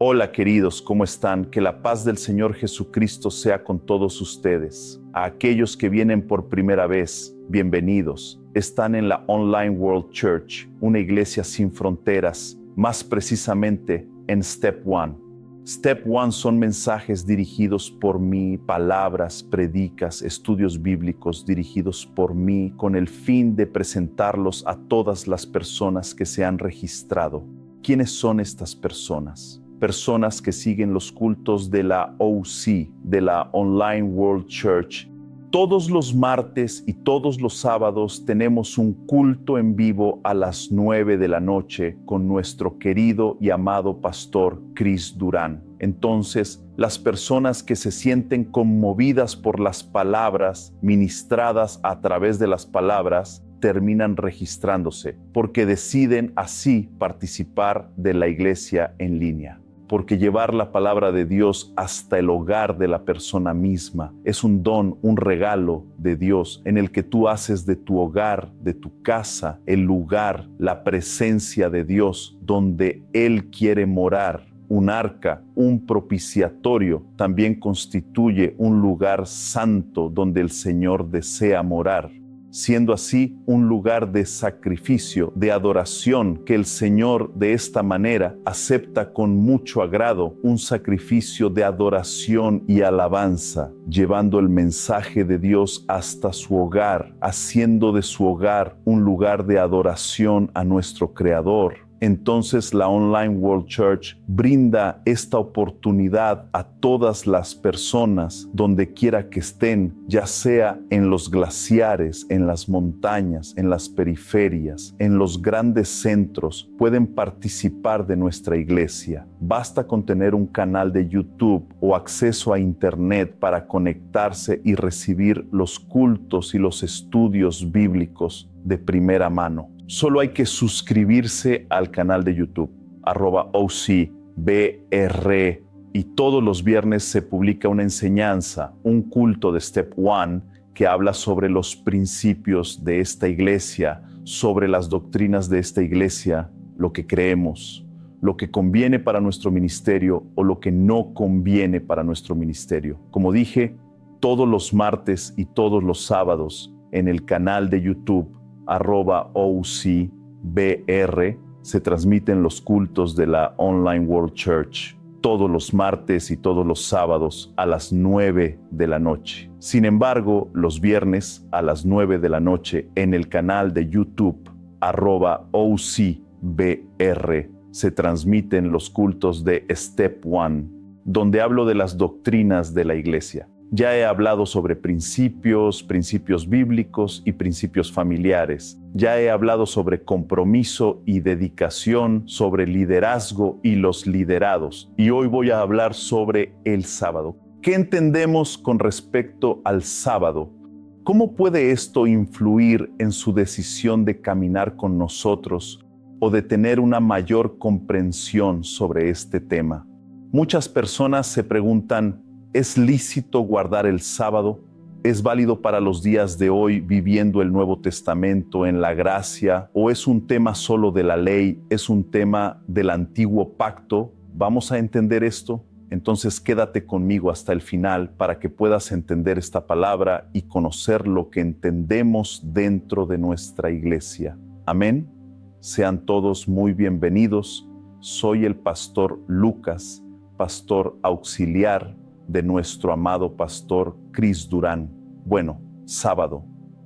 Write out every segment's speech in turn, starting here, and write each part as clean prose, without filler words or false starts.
Hola queridos, ¿cómo están? Que la paz del Señor Jesucristo sea con todos ustedes. A aquellos que vienen por primera vez, bienvenidos. Están en la Online World Church, una iglesia sin fronteras, más precisamente en Step One. Step One son mensajes dirigidos por mí, palabras, predicas, estudios bíblicos dirigidos por mí con el fin de presentarlos a todas las personas que se han registrado. ¿Quiénes son estas personas? Personas que siguen los cultos de la OC, de la Online World Church. Todos los martes y todos los sábados tenemos un culto en vivo a las 9 de la noche con nuestro querido y amado pastor Chris Durán. Entonces, las personas que se sienten conmovidas por las palabras ministradas a través de las palabras, terminan registrándose porque deciden así participar de la iglesia en línea. Porque llevar la palabra de Dios hasta el hogar de la persona misma es un don, un regalo de Dios en el que tú haces de tu hogar, de tu casa, el lugar, la presencia de Dios donde Él quiere morar. Un arca, un propiciatorio, también constituye un lugar santo donde el Señor desea morar, siendo así un lugar de sacrificio, de adoración, que el Señor de esta manera acepta con mucho agrado, un sacrificio de adoración y alabanza, llevando el mensaje de Dios hasta su hogar, haciendo de su hogar un lugar de adoración a nuestro Creador. Entonces la Online World Church brinda esta oportunidad a todas las personas donde quiera que estén, ya sea en los glaciares, en las montañas, en las periferias, en los grandes centros, pueden participar de nuestra iglesia. Basta con tener un canal de YouTube o acceso a Internet para conectarse y recibir los cultos y los estudios bíblicos de primera mano. Solo hay que suscribirse al canal de YouTube, @OCBR, y todos los viernes se publica una enseñanza, un culto de Step One que habla sobre los principios de esta iglesia, sobre las doctrinas de esta iglesia, lo que creemos, lo que conviene para nuestro ministerio o lo que no conviene para nuestro ministerio. Como dije, todos los martes y todos los sábados en el canal de YouTube, @OCBR, se transmiten los cultos de la Online World Church todos los martes y todos los sábados a las 9 de la noche. Sin embargo, los viernes a las 9 de la noche en el canal de YouTube, @OCBR, se transmiten los cultos de Step One, donde hablo de las doctrinas de la iglesia. Ya he hablado sobre principios bíblicos y principios familiares. Ya he hablado sobre compromiso y dedicación, sobre liderazgo y los liderados. Y hoy voy a hablar sobre el sábado. ¿Qué entendemos con respecto al sábado? ¿Cómo puede esto influir en su decisión de caminar con nosotros o de tener una mayor comprensión sobre este tema? Muchas personas se preguntan, ¿es lícito guardar el sábado? ¿Es válido para los días de hoy viviendo el Nuevo Testamento en la gracia? ¿O es un tema solo de la ley? ¿Es un tema del antiguo pacto? ¿Vamos a entender esto? Entonces quédate conmigo hasta el final para que puedas entender esta palabra y conocer lo que entendemos dentro de nuestra iglesia. Amén. Sean todos muy bienvenidos. Soy el pastor Lucas, pastor auxiliar de nuestro amado pastor Chris Durán. Bueno, sábado.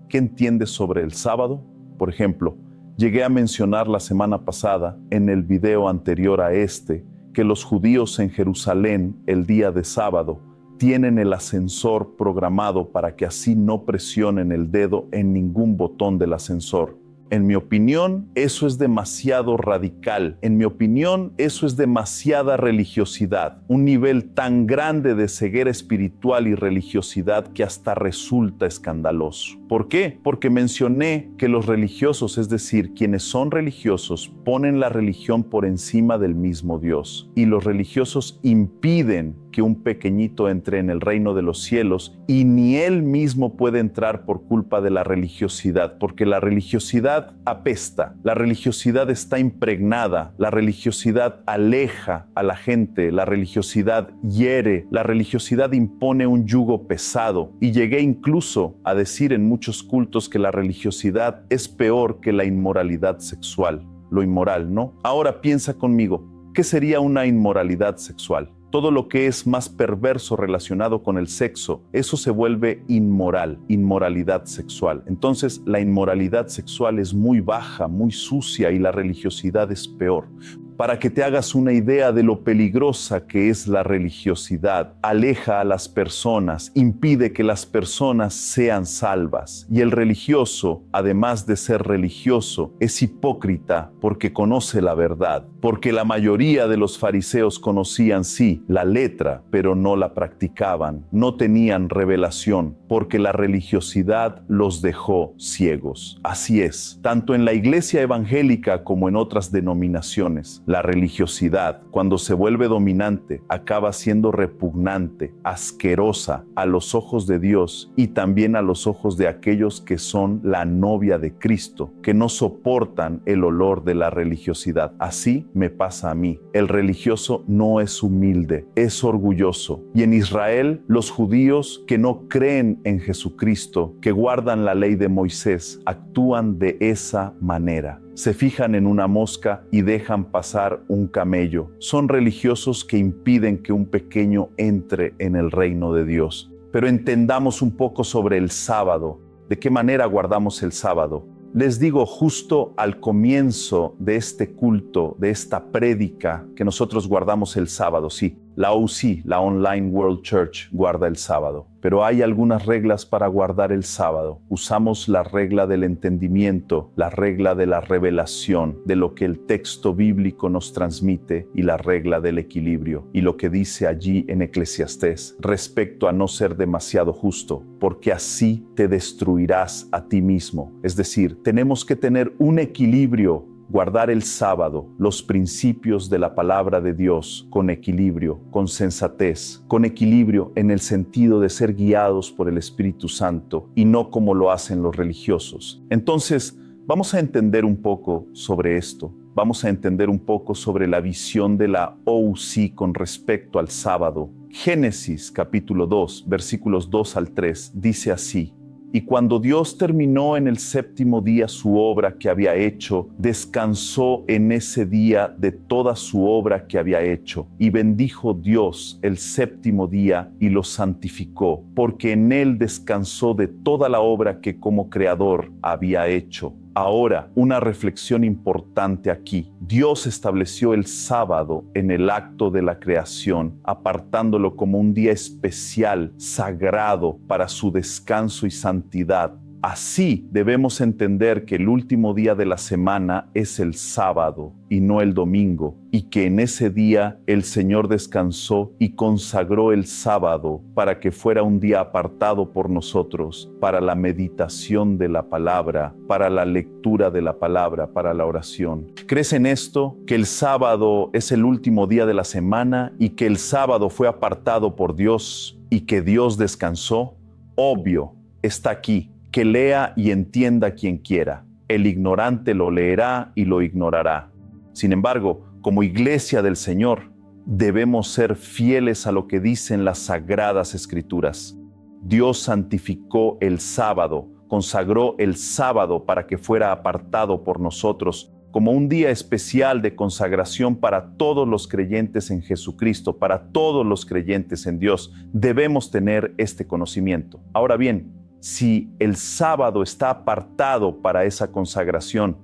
¿Qué entiendes sobre el sábado? Por ejemplo, llegué a mencionar la semana pasada, en el video anterior a este, que los judíos en Jerusalén, el día de sábado, tienen el ascensor programado para que así no presionen el dedo en ningún botón del ascensor. En mi opinión, eso es demasiado radical. En mi opinión, eso es demasiada religiosidad. Un nivel tan grande de ceguera espiritual y religiosidad que hasta resulta escandaloso. ¿Por qué? Porque mencioné que los religiosos, es decir, quienes son religiosos, ponen la religión por encima del mismo Dios. Y los religiosos impiden que un pequeñito entre en el reino de los cielos y ni él mismo puede entrar por culpa de la religiosidad, porque la religiosidad religiosidad apesta, la religiosidad está impregnada, la religiosidad aleja a la gente, la religiosidad hiere, la religiosidad impone un yugo pesado. Y llegué incluso a decir en muchos cultos que la religiosidad es peor que la inmoralidad sexual. Lo inmoral, ¿no? Ahora piensa conmigo, ¿qué sería una inmoralidad sexual? Todo lo que es más perverso relacionado con el sexo, eso se vuelve inmoral, inmoralidad sexual. Entonces, la inmoralidad sexual es muy baja, muy sucia y la religiosidad es peor. Para que te hagas una idea de lo peligrosa que es la religiosidad, aleja a las personas, impide que las personas sean salvas. Y el religioso, además de ser religioso, es hipócrita porque conoce la verdad. Porque la mayoría de los fariseos conocían, sí, la letra, pero no la practicaban, no tenían revelación, porque la religiosidad los dejó ciegos. Así es, tanto en la iglesia evangélica como en otras denominaciones. La religiosidad, cuando se vuelve dominante, acaba siendo repugnante, asquerosa a los ojos de Dios y también a los ojos de aquellos que son la novia de Cristo, que no soportan el olor de la religiosidad. Así me pasa a mí. El religioso no es humilde, es orgulloso. Y en Israel, los judíos que no creen en Jesucristo, que guardan la ley de Moisés, actúan de esa manera. Se fijan en una mosca y dejan pasar un camello. Son religiosos que impiden que un pequeño entre en el reino de Dios. Pero entendamos un poco sobre el sábado. ¿De qué manera guardamos el sábado? Les digo, justo al comienzo de este culto, de esta prédica, que nosotros guardamos el sábado, sí. La OC, la Online World Church, guarda el sábado. Pero hay algunas reglas para guardar el sábado. Usamos la regla del entendimiento, la regla de la revelación, de lo que el texto bíblico nos transmite y la regla del equilibrio. Y lo que dice allí en Eclesiastés respecto a no ser demasiado justo, porque así te destruirás a ti mismo. Es decir, tenemos que tener un equilibrio. Guardar el sábado, los principios de la palabra de Dios con equilibrio, con sensatez, con equilibrio en el sentido de ser guiados por el Espíritu Santo y no como lo hacen los religiosos. Entonces, vamos a entender un poco sobre esto. Vamos a entender un poco sobre la visión de la OC con respecto al sábado. Génesis capítulo 2, versículos 2 al 3, dice así: Y cuando Dios terminó en el séptimo día su obra que había hecho, descansó en ese día de toda su obra que había hecho. Y bendijo Dios el séptimo día y lo santificó, porque en él descansó de toda la obra que como creador había hecho. Ahora, una reflexión importante aquí. Dios estableció el sábado en el acto de la creación, apartándolo como un día especial, sagrado para su descanso y santidad. Así debemos entender que el último día de la semana es el sábado y no el domingo, y que en ese día el Señor descansó y consagró el sábado para que fuera un día apartado por nosotros, para la meditación de la palabra, para la lectura de la palabra, para la oración. ¿Crees en esto? ¿Que el sábado es el último día de la semana y que el sábado fue apartado por Dios y que Dios descansó? Obvio, está aquí. Que lea y entienda quien quiera. El ignorante lo leerá y lo ignorará. Sin embargo, como iglesia del Señor, debemos ser fieles a lo que dicen las sagradas escrituras. Dios santificó el sábado, consagró el sábado para que fuera apartado por nosotros como un día especial de consagración para todos los creyentes en Jesucristo, para todos los creyentes en Dios. Debemos tener este conocimiento. Ahora bien, si el sábado está apartado para esa consagración,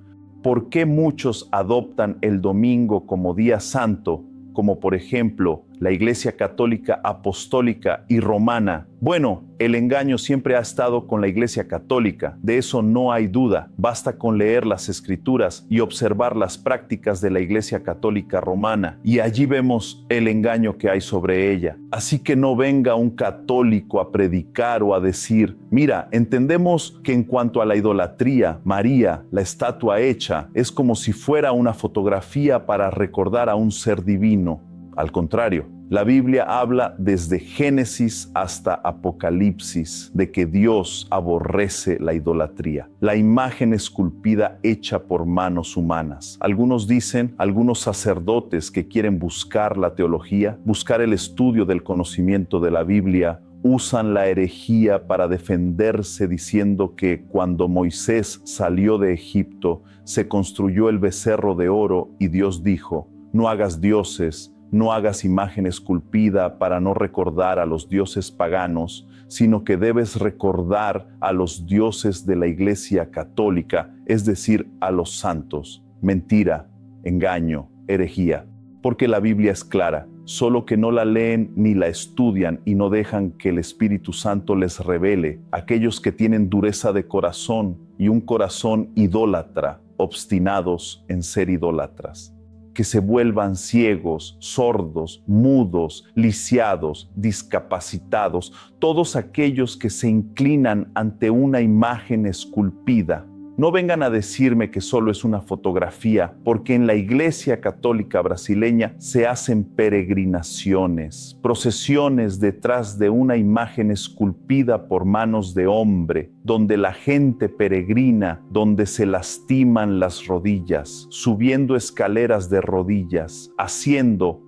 ¿por qué muchos adoptan el domingo como día santo, como por ejemplo la Iglesia Católica Apostólica y Romana? Bueno, el engaño siempre ha estado con la Iglesia Católica, de eso no hay duda. Basta con leer las Escrituras y observar las prácticas de la Iglesia Católica Romana, y allí vemos el engaño que hay sobre ella. Así que no venga un católico a predicar o a decir: mira, entendemos que en cuanto a la idolatría, María, la estatua hecha, es como si fuera una fotografía para recordar a un ser divino. Al contrario, La Biblia habla desde Génesis hasta Apocalipsis de que Dios aborrece la idolatría, la imagen esculpida hecha por manos humanas. Algunos sacerdotes que quieren buscar la teología, buscar el estudio del conocimiento de la Biblia, usan la herejía para defenderse diciendo que cuando Moisés salió de Egipto, se construyó el becerro de oro y Dios dijo: no hagas dioses, no hagas imagen esculpida para no recordar a los dioses paganos, sino que debes recordar a los dioses de la Iglesia Católica, es decir, a los santos. Mentira, engaño, herejía. Porque la Biblia es clara, solo que no la leen ni la estudian y no dejan que el Espíritu Santo les revele. Aquellos que tienen dureza de corazón y un corazón idólatra, obstinados en ser idólatras. Que se vuelvan ciegos, sordos, mudos, lisiados, discapacitados, todos aquellos que se inclinan ante una imagen esculpida. No vengan a decirme que solo es una fotografía, porque en la Iglesia Católica brasileña se hacen peregrinaciones, procesiones detrás de una imagen esculpida por manos de hombre, donde la gente peregrina, donde se lastiman las rodillas, subiendo escaleras de rodillas,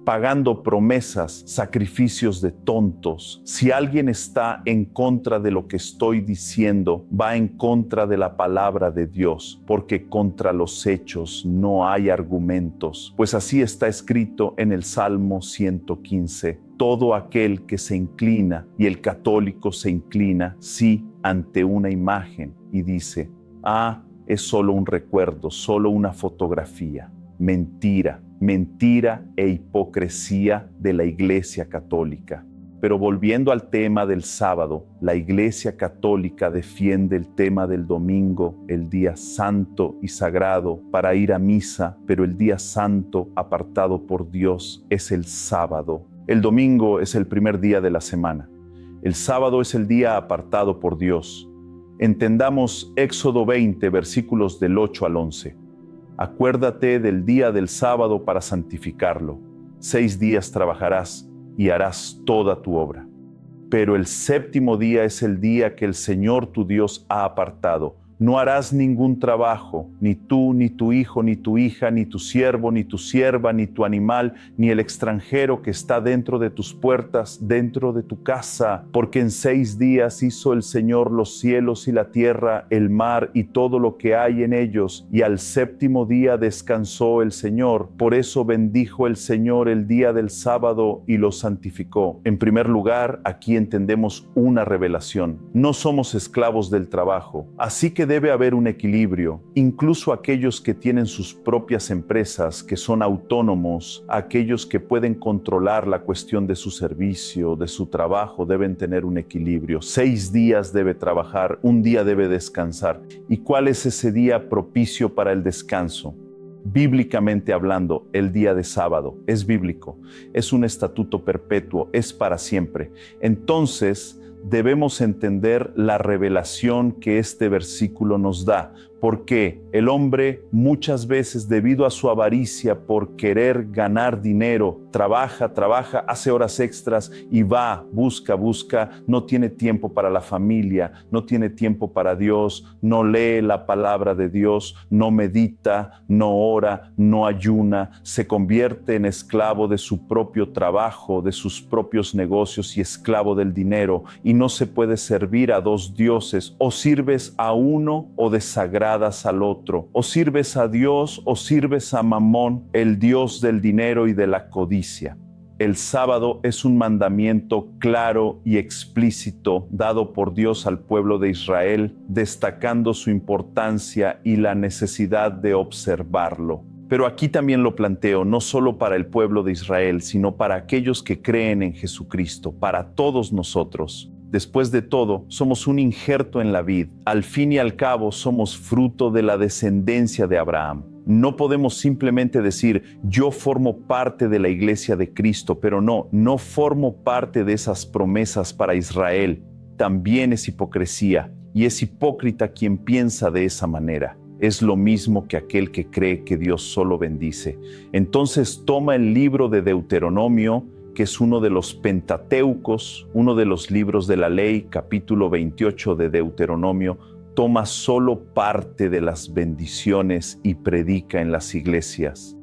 pagando promesas, sacrificios de tontos. Si alguien está en contra de lo que estoy diciendo, va en contra de la palabra de Dios, porque contra los hechos no hay argumentos, pues así está escrito en el Salmo 115. Todo aquel que se inclina, y el católico se inclina, sí, ante una imagen y dice: es solo un recuerdo, solo una fotografía. Mentira, mentira e hipocresía de la Iglesia Católica. Pero volviendo al tema del sábado, la Iglesia Católica defiende el tema del domingo, el día santo y sagrado para ir a misa, pero el día santo apartado por Dios es el sábado. El domingo es el primer día de la semana. El sábado es el día apartado por Dios. Entendamos Éxodo 20, versículos del 8 al 11. Acuérdate del día del sábado para santificarlo. 6 días trabajarás y harás toda tu obra. Pero el séptimo día es el día que el Señor tu Dios ha apartado. No harás ningún trabajo, ni tú, ni tu hijo, ni tu hija, ni tu siervo, ni tu sierva, ni tu animal, ni el extranjero que está dentro de tus puertas, dentro de tu casa, porque en 6 días hizo el Señor los cielos y la tierra, el mar y todo lo que hay en ellos, y al séptimo día descansó el Señor. Por eso bendijo el Señor el día del sábado y lo santificó. En primer lugar, aquí entendemos una revelación. No somos esclavos del trabajo, así que debe haber un equilibrio. Incluso aquellos que tienen sus propias empresas, que son autónomos, aquellos que pueden controlar la cuestión de su servicio, de su trabajo, deben tener un equilibrio. 6 días debe trabajar, un día debe descansar. ¿Y cuál es ese día propicio para el descanso? Bíblicamente hablando, el día de sábado es bíblico, es un estatuto perpetuo, es para siempre. Entonces, debemos entender la revelación que este versículo nos da, porque el hombre muchas veces, debido a su avaricia por querer ganar dinero, trabaja, hace horas extras y busca, no tiene tiempo para la familia, no tiene tiempo para Dios, no lee la palabra de Dios, no medita, no ora, no ayuna, se convierte en esclavo de su propio trabajo, de sus propios negocios y esclavo del dinero, y no se puede servir a 2 dioses: o sirves a uno o desagradas al otro, o sirves a Dios o sirves a Mamón, el dios del dinero y de la codicia. El sábado es un mandamiento claro y explícito dado por Dios al pueblo de Israel, destacando su importancia y la necesidad de observarlo. Pero aquí también lo planteo, no solo para el pueblo de Israel, sino para aquellos que creen en Jesucristo, para todos nosotros. Después de todo, somos un injerto en la vid. Al fin y al cabo, somos fruto de la descendencia de Abraham. No podemos simplemente decir: yo formo parte de la iglesia de Cristo, pero no formo parte de esas promesas para Israel. También es hipocresía, y es hipócrita quien piensa de esa manera. Es lo mismo que aquel que cree que Dios solo bendice. Entonces toma el libro de Deuteronomio que es uno de los Pentateucos, uno de los libros de la ley, capítulo 28 de Deuteronomio, toma solo parte de las bendiciones y predica en las iglesias.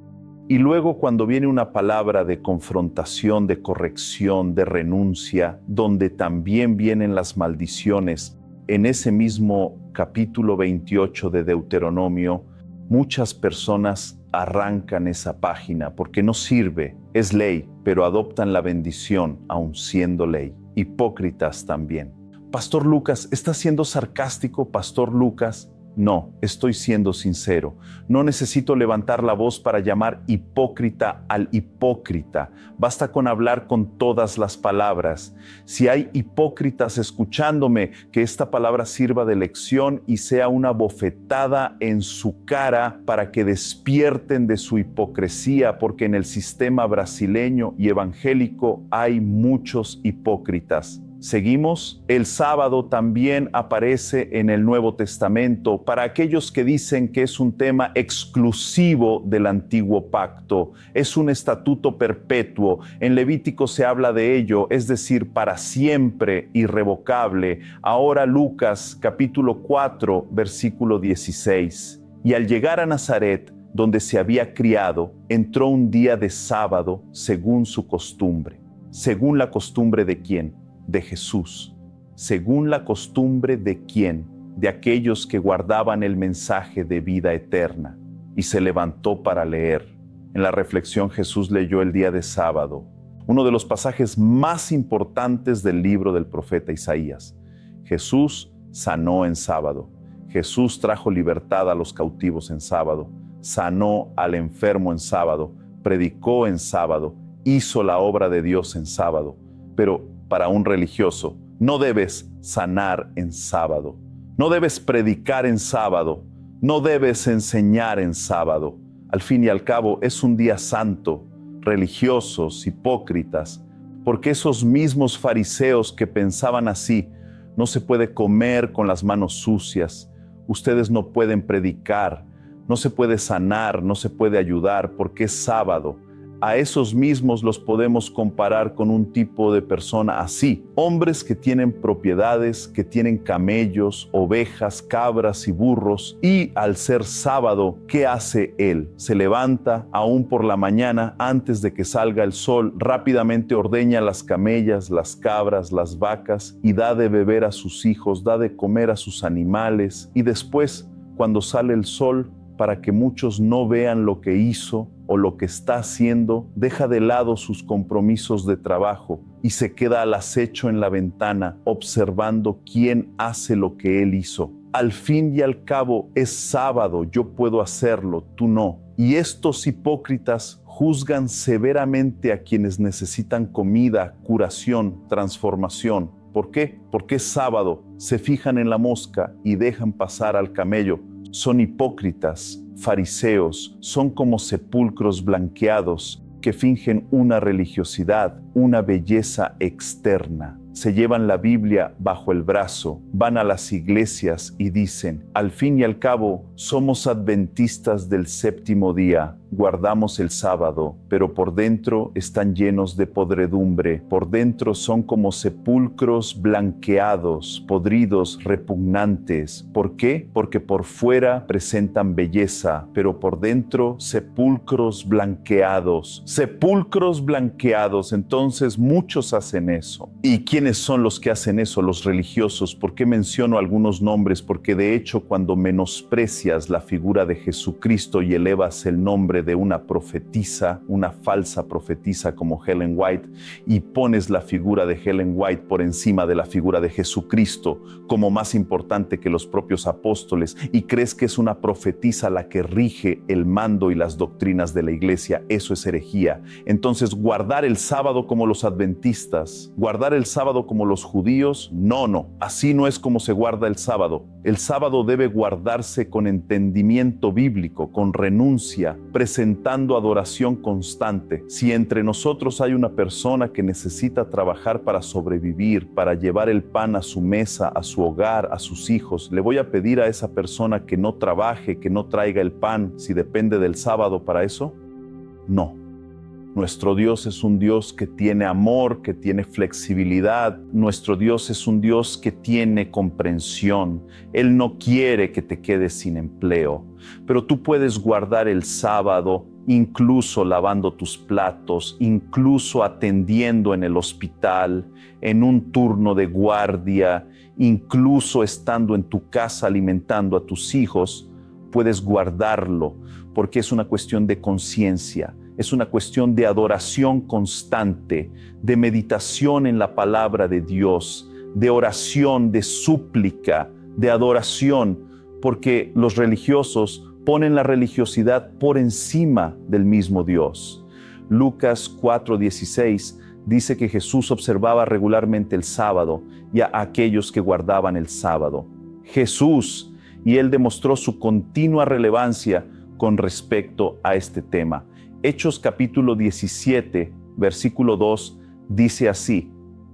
Y luego cuando viene una palabra de confrontación, de corrección, de renuncia, donde también vienen las maldiciones, en ese mismo capítulo 28 de Deuteronomio, muchas personas arrancan esa página porque no sirve, es ley, pero adoptan la bendición aun siendo ley. Hipócritas también. Pastor Lucas, ¿está siendo sarcástico, Pastor Lucas? No, estoy siendo sincero. No necesito levantar la voz para llamar hipócrita al hipócrita. Basta con hablar con todas las palabras. Si hay hipócritas escuchándome, que esta palabra sirva de lección y sea una bofetada en su cara para que despierten de su hipocresía, porque en el sistema brasileño y evangélico hay muchos hipócritas. Seguimos, el sábado también aparece en el Nuevo Testamento para aquellos que dicen que es un tema exclusivo del Antiguo Pacto, es un estatuto perpetuo. En Levítico se habla de ello, es decir, para siempre, irrevocable. Ahora Lucas capítulo 4, versículo 16. Y al llegar a Nazaret, donde se había criado, entró un día de sábado según su costumbre. ¿Según la costumbre de quién? De Jesús. ¿Según la costumbre de quién? De aquellos que guardaban el mensaje de vida eterna. Y se levantó para leer. En la reflexión Jesús leyó el día de sábado, uno de los pasajes más importantes del libro del profeta Isaías. Jesús sanó en sábado. Jesús trajo libertad a los cautivos en sábado. Sanó al enfermo en sábado. Predicó en sábado. Hizo la obra de Dios en sábado. Pero para un religioso, no debes sanar en sábado, no debes predicar en sábado, no debes enseñar en sábado. Al fin y al cabo es un día santo. Religiosos, hipócritas, porque esos mismos fariseos que pensaban así, no se puede comer con las manos sucias, ustedes no pueden predicar, no se puede sanar, no se puede ayudar porque es sábado. A esos mismos los podemos comparar con un tipo de persona así. Hombres que tienen propiedades, que tienen camellos, ovejas, cabras y burros. Y al ser sábado, ¿qué hace él? Se levanta aún por la mañana antes de que salga el sol. Rápidamente ordeña las camellas, las cabras, las vacas y da de beber a sus hijos, da de comer a sus animales. Y después, cuando sale el sol, para que muchos no vean lo que hizo o lo que está haciendo, deja de lado sus compromisos de trabajo y se queda al acecho en la ventana observando quién hace lo que él hizo. Al fin y al cabo es sábado, yo puedo hacerlo, tú no. Y estos hipócritas juzgan severamente a quienes necesitan comida, curación, transformación. ¿Por qué? Porque es sábado, se fijan en la mosca y dejan pasar al camello. Son hipócritas, fariseos, son como sepulcros blanqueados que fingen una religiosidad, una belleza externa. Se llevan la Biblia bajo el brazo, van a las iglesias y dicen, al fin y al cabo, somos adventistas del séptimo día, guardamos el sábado, pero por dentro están llenos de podredumbre, por dentro son como sepulcros blanqueados, podridos, repugnantes. ¿Por qué? Porque por fuera presentan belleza, pero por dentro sepulcros blanqueados. Sepulcros blanqueados, entonces muchos hacen eso. ¿Y quiénes son los que hacen eso? Los religiosos. ¿Por qué menciono algunos nombres? Porque de hecho cuando menosprecias la figura de Jesucristo y elevas el nombre de una profetisa, una falsa profetisa como Ellen White, y pones la figura de Ellen White por encima de la figura de Jesucristo como más importante que los propios apóstoles, y crees que es una profetisa la que rige el mando y las doctrinas de la iglesia, eso es herejía. Entonces, guardar el sábado como los adventistas, guardar el sábado como los judíos, no, así no es como se guarda el sábado. El sábado debe guardarse con entendimiento bíblico, con renuncia, presentando adoración constante. Si entre nosotros hay una persona que necesita trabajar para sobrevivir, para llevar el pan a su mesa, a su hogar, a sus hijos, ¿le voy a pedir a esa persona que no trabaje, que no traiga el pan, si depende del sábado para eso? No Nuestro Dios es un Dios que tiene amor, que tiene flexibilidad. Nuestro Dios es un Dios que tiene comprensión. Él no quiere que te quedes sin empleo. Pero tú puedes guardar el sábado, incluso lavando tus platos, incluso atendiendo en el hospital, en un turno de guardia, incluso estando en tu casa alimentando a tus hijos. Puedes guardarlo porque es una cuestión de conciencia. Es una cuestión de adoración constante, de meditación en la palabra de Dios, de oración, de súplica, de adoración, porque los religiosos ponen la religiosidad por encima del mismo Dios. Lucas 4:16 dice que Jesús observaba regularmente el sábado y a aquellos que guardaban el sábado. Jesús, y él demostró su continua relevancia con respecto a este tema. Hechos capítulo 17, versículo 2, dice así: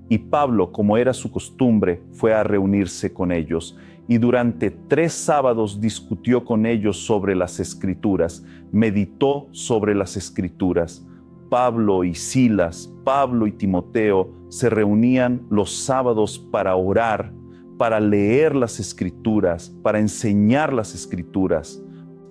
y Pablo, como era su costumbre, fue a reunirse con ellos, y durante 3 sábados discutió con ellos sobre las Escrituras, meditó sobre las Escrituras. Pablo y Silas, Pablo y Timoteo se reunían los sábados para orar, para leer las Escrituras, para enseñar las Escrituras.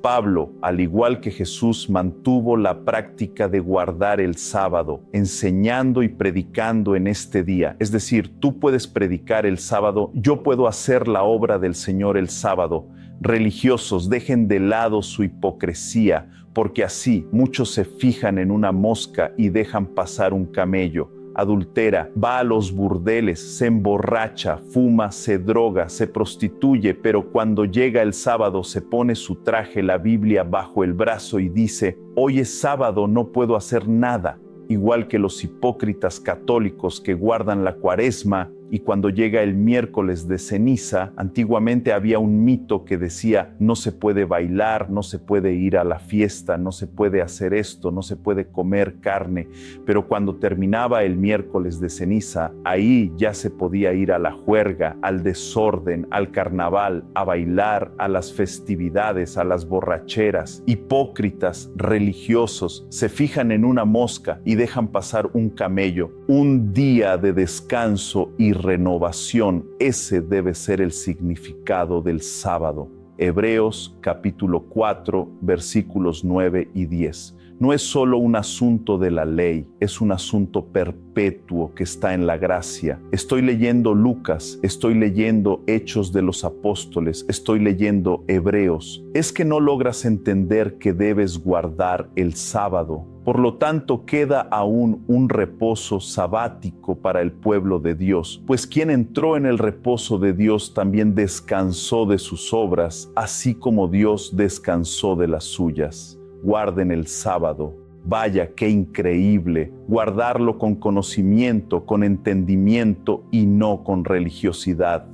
Pablo, al igual que Jesús, mantuvo la práctica de guardar el sábado, enseñando y predicando en este día. Es decir, tú puedes predicar el sábado, yo puedo hacer la obra del Señor el sábado. Religiosos, dejen de lado su hipocresía, porque así muchos se fijan en una mosca y dejan pasar un camello. Adultera, va a los burdeles, se emborracha, fuma, se droga, se prostituye, pero cuando llega el sábado se pone su traje, la Biblia bajo el brazo y dice: hoy es sábado, no puedo hacer nada. Igual que los hipócritas católicos que guardan la cuaresma y cuando llega el miércoles de ceniza, antiguamente había un mito que decía: no se puede bailar, no se puede ir a la fiesta, no se puede hacer esto, no se puede comer carne. Pero cuando terminaba el miércoles de ceniza, ahí ya se podía ir a la juerga, al desorden, al carnaval, a bailar, a las festividades, a las borracheras. Hipócritas religiosos se fijan en una mosca y dejan pasar un camello. Un día de descanso y renovación, ese debe ser el significado del sábado. Hebreos capítulo 4, versículos 9 y 10. No es solo un asunto de la ley, es un asunto perpetuo que está en la gracia. Estoy leyendo Lucas, estoy leyendo Hechos de los Apóstoles, estoy leyendo Hebreos. Es que no logras entender que debes guardar el sábado. Por lo tanto, queda aún un reposo sabático para el pueblo de Dios, pues quien entró en el reposo de Dios también descansó de sus obras, así como Dios descansó de las suyas. Guarden el sábado. Vaya, qué increíble, guardarlo con conocimiento, con entendimiento y no con religiosidad.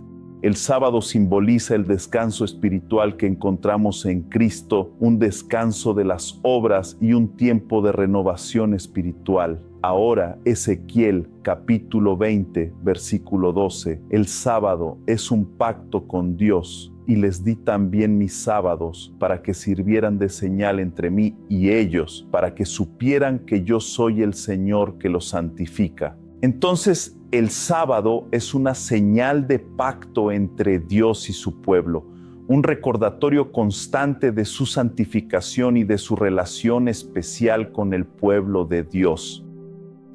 El sábado simboliza el descanso espiritual que encontramos en Cristo, un descanso de las obras y un tiempo de renovación espiritual. Ahora, Ezequiel capítulo 20, versículo 12, el sábado es un pacto con Dios. Y les di también mis sábados para que sirvieran de señal entre mí y ellos, para que supieran que yo soy el Señor que los santifica. Entonces, el sábado es una señal de pacto entre Dios y su pueblo, un recordatorio constante de su santificación y de su relación especial con el pueblo de Dios.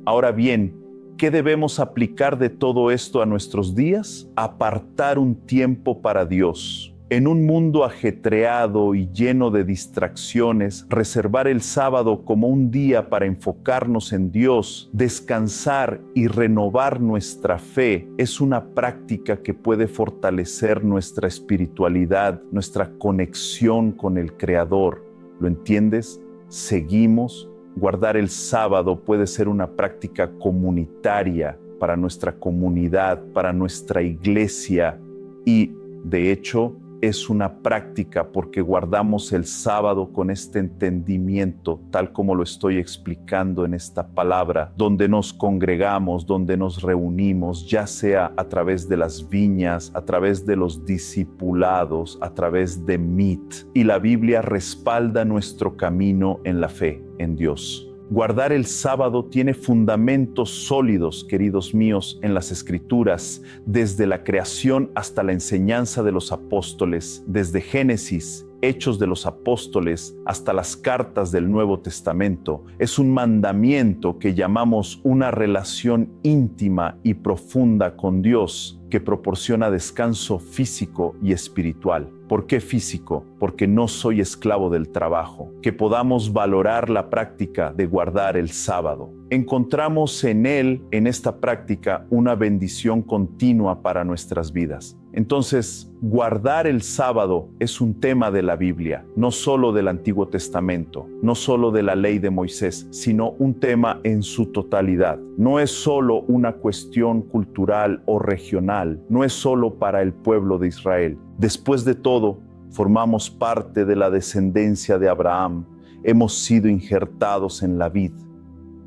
Ahora bien, ¿qué debemos aplicar de todo esto a nuestros días? Apartar un tiempo para Dios. En un mundo ajetreado y lleno de distracciones, reservar el sábado como un día para enfocarnos en Dios, descansar y renovar nuestra fe es una práctica que puede fortalecer nuestra espiritualidad, nuestra conexión con el Creador. ¿Lo entiendes? Seguimos. Guardar el sábado puede ser una práctica comunitaria para nuestra comunidad, para nuestra iglesia y, de hecho, es una práctica porque guardamos el sábado con este entendimiento, tal como lo estoy explicando en esta palabra, donde nos congregamos, donde nos reunimos, ya sea a través de las viñas, a través de los discipulados, a través de Meet. Y la Biblia respalda nuestro camino en la fe, en Dios. Guardar el sábado tiene fundamentos sólidos, queridos míos, en las Escrituras, desde la creación hasta la enseñanza de los apóstoles, desde Génesis, Hechos de los Apóstoles, hasta las cartas del Nuevo Testamento. Es un mandamiento que llamamos una relación íntima y profunda con Dios, que proporciona descanso físico y espiritual. ¿Por qué físico? Porque no soy esclavo del trabajo. Que podamos valorar la práctica de guardar el sábado. Encontramos en él, en esta práctica, una bendición continua para nuestras vidas. Entonces, guardar el sábado es un tema de la Biblia, no solo del Antiguo Testamento, no solo de la ley de Moisés, sino un tema en su totalidad. No es solo una cuestión cultural o regional, no es solo para el pueblo de Israel. Después de todo, formamos parte de la descendencia de Abraham, hemos sido injertados en la vid.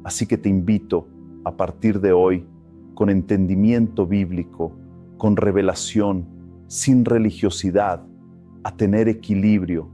Así que te invito, a partir de hoy, con entendimiento bíblico, con revelación, sin religiosidad, a tener equilibrio.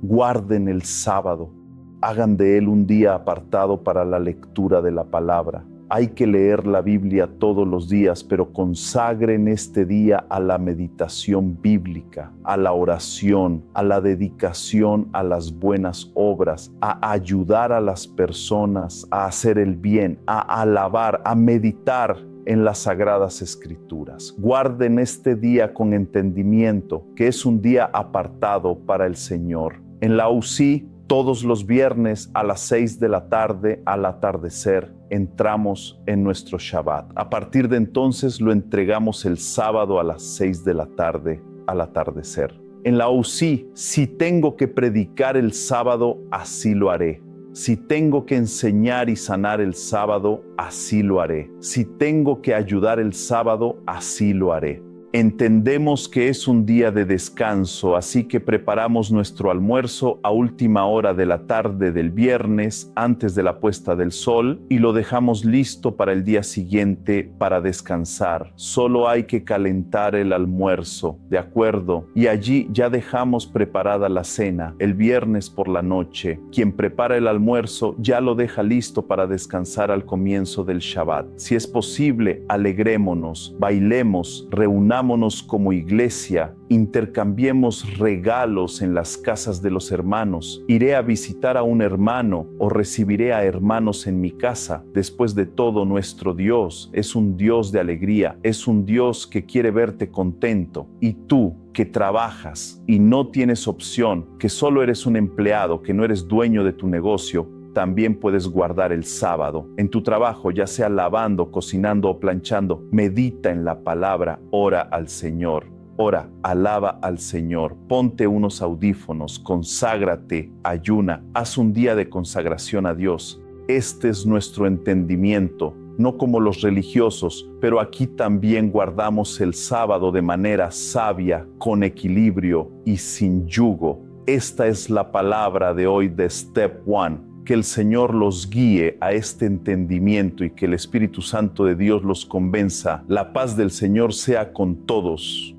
Guarden el sábado, hagan de él un día apartado para la lectura de la palabra. Hay que leer la Biblia todos los días, pero consagren este día a la meditación bíblica, a la oración, a la dedicación a las buenas obras, a ayudar a las personas, a hacer el bien, a alabar, a meditar en las Sagradas Escrituras. Guarden este día con entendimiento, que es un día apartado para el Señor. En la UCI, todos los viernes a las 6 de la tarde, al atardecer, entramos en nuestro Shabbat. A partir de entonces lo entregamos el sábado a las 6 de la tarde, al atardecer. En la UCI, si tengo que predicar el sábado, así lo haré. Si tengo que enseñar y sanar el sábado, así lo haré. Si tengo que ayudar el sábado, así lo haré. Entendemos que es un día de descanso, así que preparamos nuestro almuerzo a última hora de la tarde del viernes, antes de la puesta del sol, y lo dejamos listo para el día siguiente para descansar. Solo hay que calentar el almuerzo, ¿de acuerdo? Y allí ya dejamos preparada la cena el viernes por la noche. Quien prepara el almuerzo ya lo deja listo para descansar al comienzo del Shabbat. Si es posible, alegrémonos, bailemos, reunamos como iglesia, intercambiemos regalos en las casas de los hermanos. Iré a visitar a un hermano o recibiré a hermanos en mi casa. Después de todo, nuestro Dios es un Dios de alegría, es un Dios que quiere verte contento. Y tú, que trabajas y no tienes opción, que solo eres un empleado, que no eres dueño de tu negocio, también puedes guardar el sábado. En tu trabajo, ya sea lavando, cocinando o planchando, medita en la palabra, ora al Señor. Ora, alaba al Señor, ponte unos audífonos, conságrate, ayuna, haz un día de consagración a Dios. Este es nuestro entendimiento, no como los religiosos, pero aquí también guardamos el sábado de manera sabia, con equilibrio y sin yugo. Esta es la palabra de hoy de Step One. Que el Señor los guíe a este entendimiento y que el Espíritu Santo de Dios los convenza. La paz del Señor sea con todos.